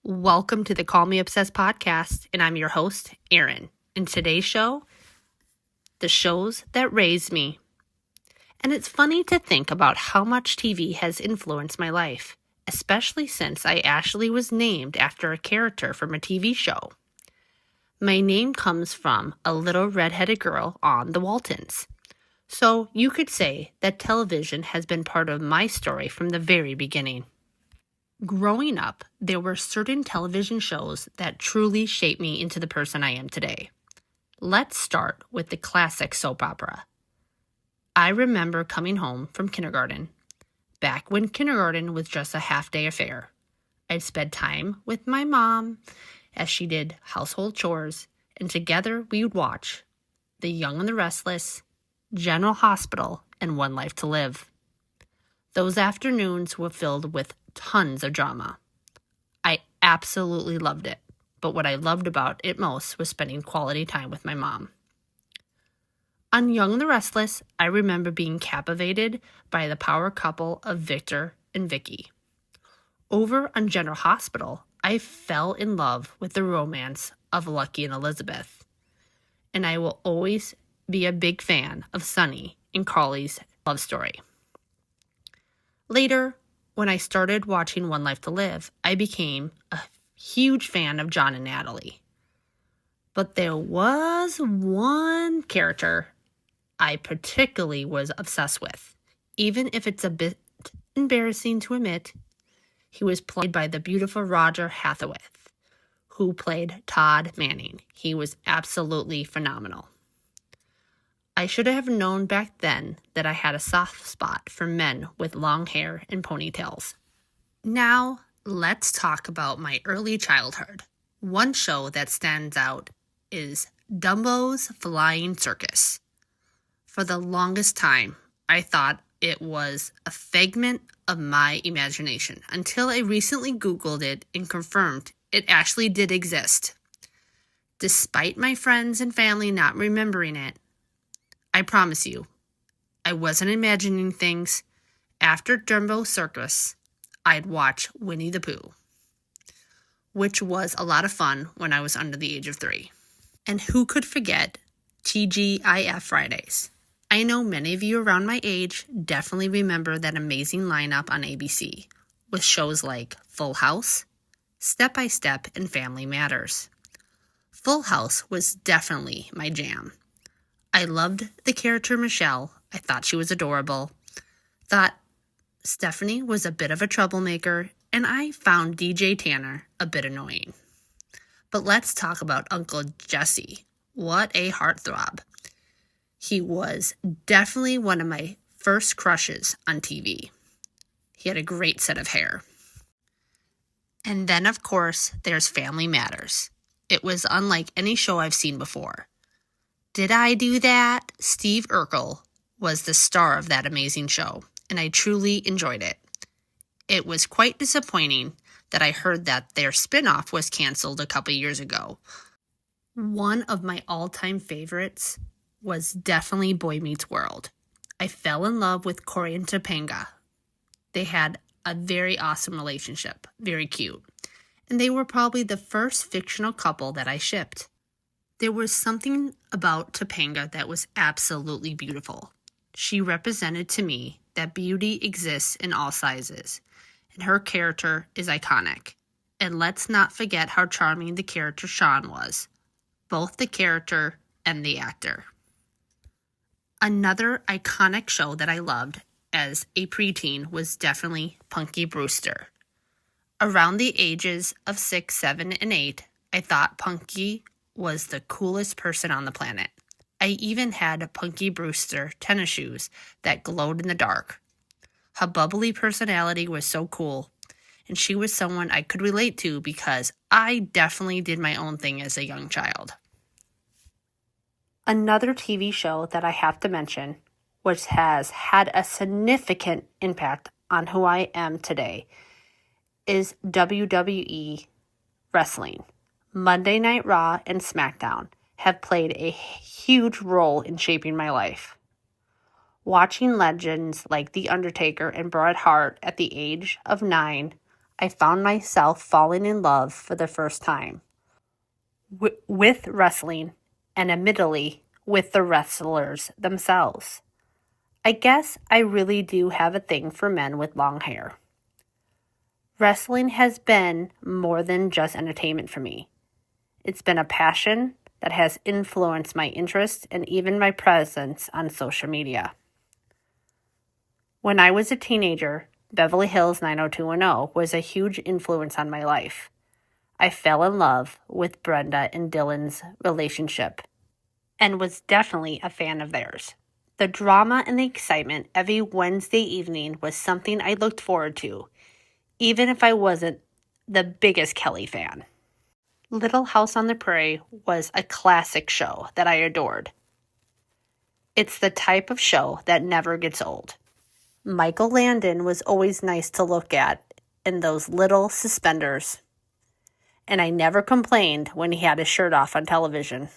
Welcome to the Call Me Obsessed podcast, and I'm your host, Erin. In today's show, the shows that raised me. And it's funny to think about how much TV has influenced my life, especially since I actually was named after a character from a TV show. My name comes from a little redheaded girl on The Waltons. So you could say that television has been part of my story from the very beginning. Growing up, there were certain television shows that truly shaped me into the person I am today. Let's start with the classic soap opera. I remember coming home from kindergarten, back when kindergarten was just a half-day affair. I'd spend time with my mom as she did household chores, and together we would watch The Young and the Restless, General Hospital, and One Life to Live. Those afternoons were filled with tons of drama. I absolutely loved it, but what I loved about it most was spending quality time with my mom. On Young and the Restless, I remember being captivated by the power couple of Victor and Vicky. Over on General Hospital, I fell in love with the romance of Lucky and Elizabeth, and I will always be a big fan of Sunny and Carly's love story. Later, when I started watching One Life to Live, I became a huge fan of John and Natalie. But there was one character I particularly was obsessed with. Even if it's a bit embarrassing to admit, he was played by the beautiful Roger Hathaway, who played Todd Manning. He was absolutely phenomenal. I should have known back then that I had a soft spot for men with long hair and ponytails. Now, let's talk about my early childhood. One show that stands out is Dumbo's Flying Circus. For the longest time, I thought it was a figment of my imagination until I recently Googled it and confirmed it actually did exist. Despite my friends and family not remembering it, I promise you, I wasn't imagining things. After Dumbo Circus, I'd watch Winnie the Pooh, which was a lot of fun when I was under the age of 3. And who could forget TGIF Fridays? I know many of you around my age definitely remember that amazing lineup on ABC, with shows like Full House, Step by Step, and Family Matters. Full House was definitely my jam. I loved the character Michelle. I thought she was adorable. Thought Stephanie was a bit of a troublemaker, and I found DJ Tanner a bit annoying. But let's talk about Uncle Jesse. What a heartthrob. He was definitely one of my first crushes on TV. He had a great set of hair. And then, of course, there's Family Matters. It was unlike any show I've seen before. Did I do that? Steve Urkel was the star of that amazing show, and I truly enjoyed it. It was quite disappointing that I heard that their spinoff was canceled a couple years ago. One of my all-time favorites was definitely Boy Meets World. I fell in love with Corey and Topanga. They had a very awesome relationship, very cute, and they were probably the first fictional couple that I shipped. There was something about Topanga that was absolutely beautiful. She represented to me that beauty exists in all sizes, and her character is iconic. And let's not forget how charming the character Sean was, both the character and the actor. Another iconic show that I loved as a preteen was definitely Punky Brewster. Around the ages of 6, 7, and 8, I thought Punky was the coolest person on the planet. I even had Punky Brewster tennis shoes that glowed in the dark. Her bubbly personality was so cool, and she was someone I could relate to because I definitely did my own thing as a young child. Another TV show that I have to mention, which has had a significant impact on who I am today, is WWE Wrestling. Monday Night Raw and SmackDown have played a huge role in shaping my life. Watching legends like The Undertaker and Bret Hart at the age of 9, I found myself falling in love for the first time with wrestling, and admittedly with the wrestlers themselves. I guess I really do have a thing for men with long hair. Wrestling has been more than just entertainment for me. It's been a passion that has influenced my interests and even my presence on social media. When I was a teenager, Beverly Hills 90210 was a huge influence on my life. I fell in love with Brenda and Dylan's relationship and was definitely a fan of theirs. The drama and the excitement every Wednesday evening was something I looked forward to, even if I wasn't the biggest Kelly fan. Little House on the Prairie was a classic show that I adored. It's the type of show that never gets old. Michael Landon was always nice to look at in those little suspenders, and I never complained when he had his shirt off on television.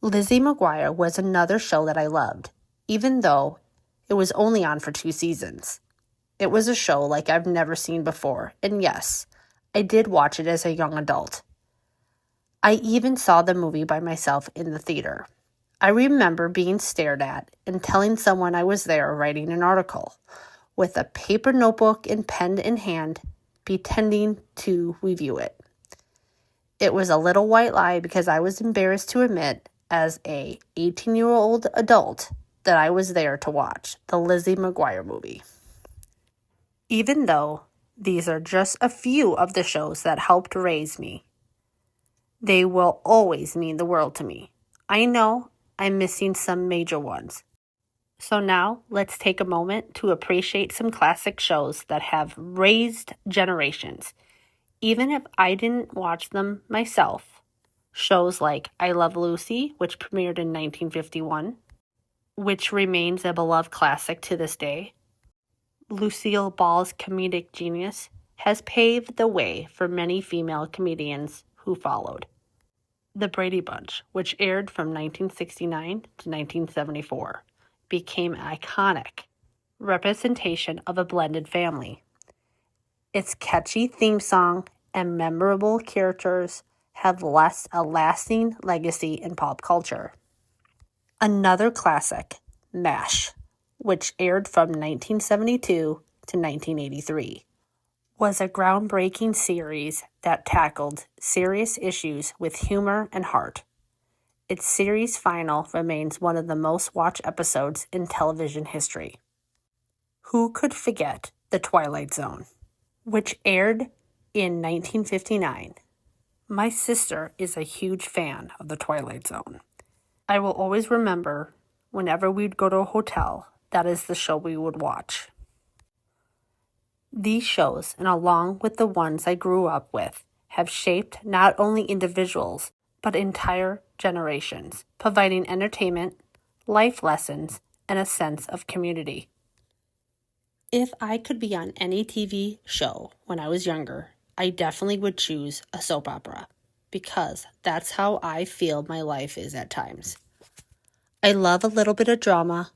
Lizzie McGuire was another show that I loved, even though it was only on for 2 seasons. It was a show like I've never seen before, and yes, I did watch it as a young adult. I even saw the movie by myself in the theater. I remember being stared at and telling someone I was there writing an article, with a paper notebook and pen in hand, pretending to review it. It was a little white lie because I was embarrassed to admit as a 18-year-old adult that I was there to watch the Lizzie McGuire movie. Even though these are just a few of the shows that helped raise me, they will always mean the world to me. I know I'm missing some major ones. So now let's take a moment to appreciate some classic shows that have raised generations. Even if I didn't watch them myself, shows like I Love Lucy, which premiered in 1951, which remains a beloved classic to this day. Lucille Ball's comedic genius has paved the way for many female comedians who followed. The Brady Bunch, which aired from 1969 to 1974, became an iconic representation of a blended family. Its catchy theme song and memorable characters have left a lasting legacy in pop culture. Another classic, MASH, which aired from 1972 to 1983, was a groundbreaking series that tackled serious issues with humor and heart. Its series finale remains one of the most watched episodes in television history. Who could forget The Twilight Zone, which aired in 1959? My sister is a huge fan of The Twilight Zone. I will always remember whenever we'd go to a hotel, that is the show we would watch. These shows, and along with the ones I grew up with, have shaped not only individuals, but entire generations, providing entertainment, life lessons, and a sense of community. If I could be on any TV show when I was younger, I definitely would choose a soap opera, because that's how I feel my life is at times. I love a little bit of drama.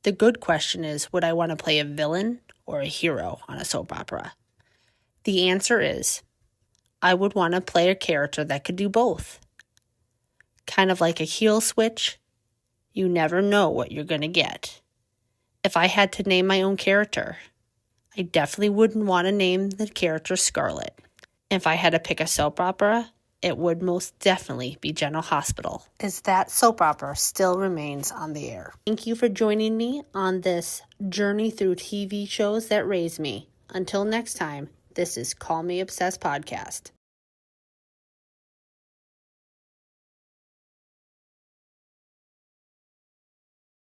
The good question is, would I want to play a villain or a hero on a soap opera? The answer is, I would want to play a character that could do both. Kind of like a heel switch. You never know what you're going to get. If I had to name my own character, I definitely wouldn't want to name the character Scarlet. If I had to pick a soap opera, it would most definitely be General Hospital, as that soap opera still remains on the air. Thank you for joining me on this journey through TV shows that raised me. Until next time, this is Call Me Obsessed Podcast.